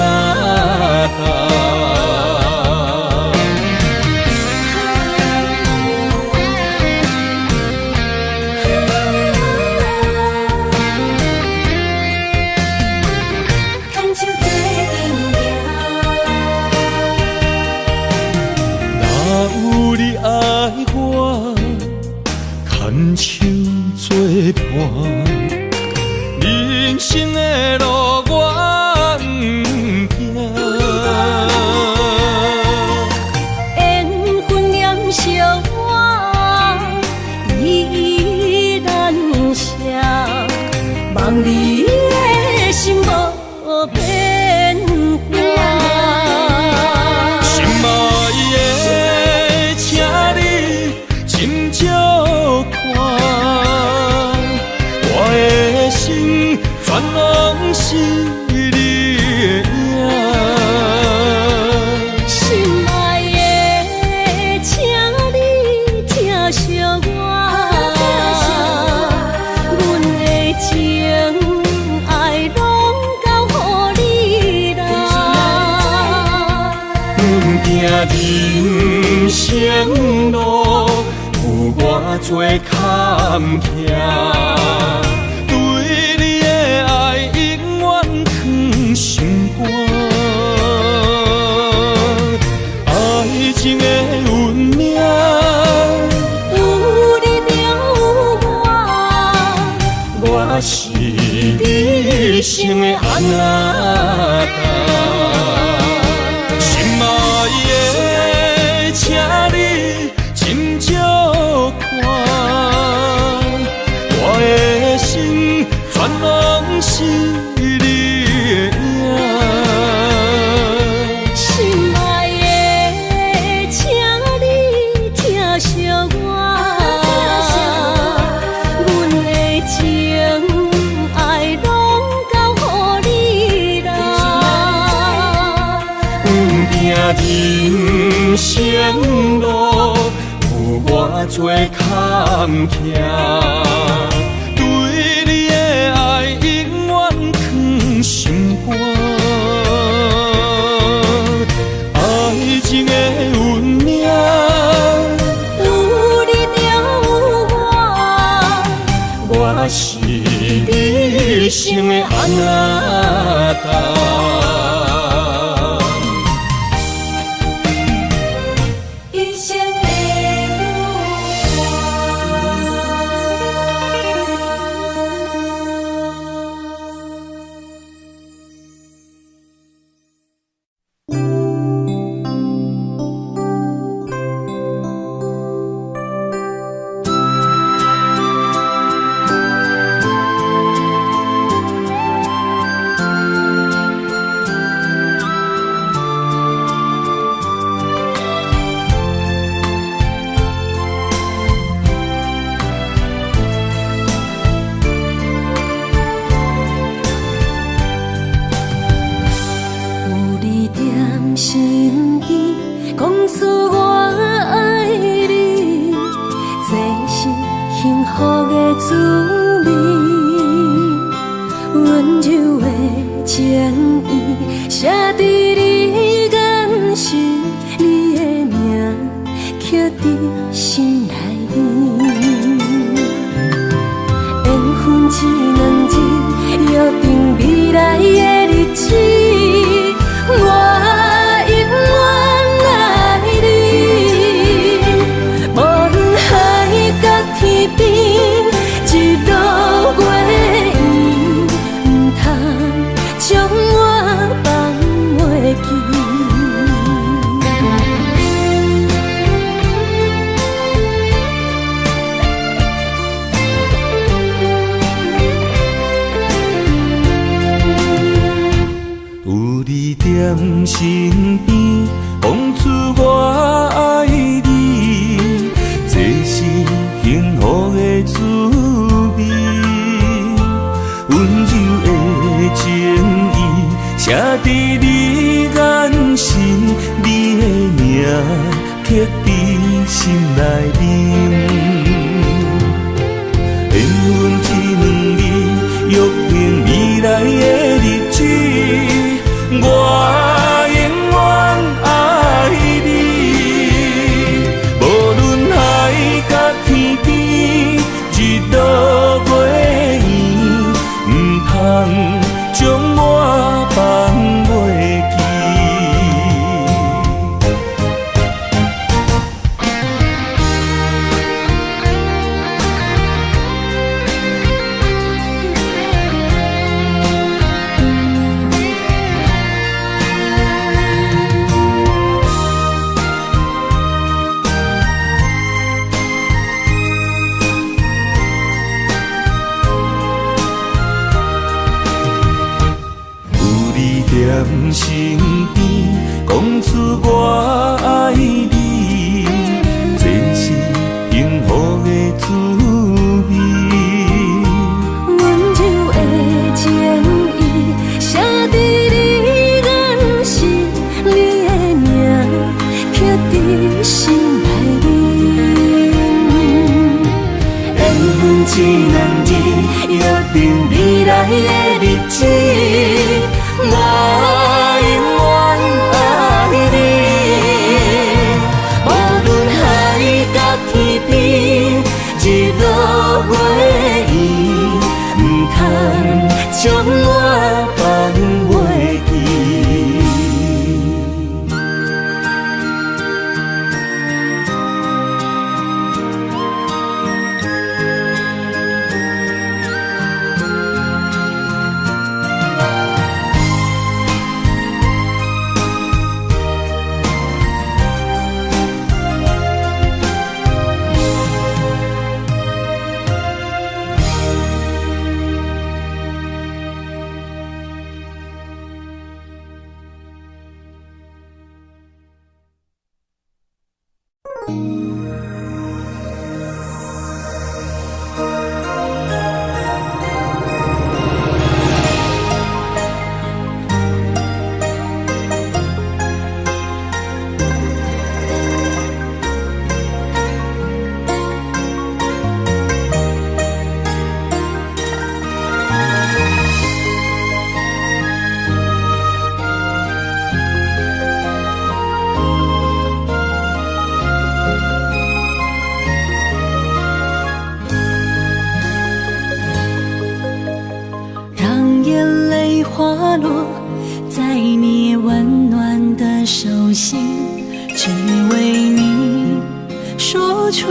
牵手作伴，人生的路我不行。缘分染烧我，依然写，望你的心无变卦。心爱的，请你斟酌看，我的心全拢是你的影。心爱的，请你疼惜我，阮的情爱拢交予你啦。阮行人生路有偌多坎坷，对你的爱永远藏心肝。爱情的运命，有你了我是你生的安娜。心爱的，请你斟酌看，我的心全拢是你的影。心爱的，请你疼惜我，阮的情爱拢交予你啦。人生路有偌多坎坷，对你的爱永远藏心肝。爱情的运命，有你了我是你生的安娜。一生的身边，讲出我爱你，这是幸福的滋味。温柔的情意写在你眼神，你的名刻在心内面。缘分只两字。身边，讲出我爱你，这是幸福的滋味。温柔的情意写在你眼神，你的名刻在心内面。缘分一两字，约定未来的日子，我永远爱你。无论海角天边，日落月圆，唔通将我放袂记。在身边，讲出我爱你，这是幸福的滋味。温柔的情意写在你眼神，你的名刻在心内面。缘分一两字，约定未来的日子。我永远爱你，无论海角天边，日落月圆，唔通将我放袂记。花落在你温暖的手心，只为你说出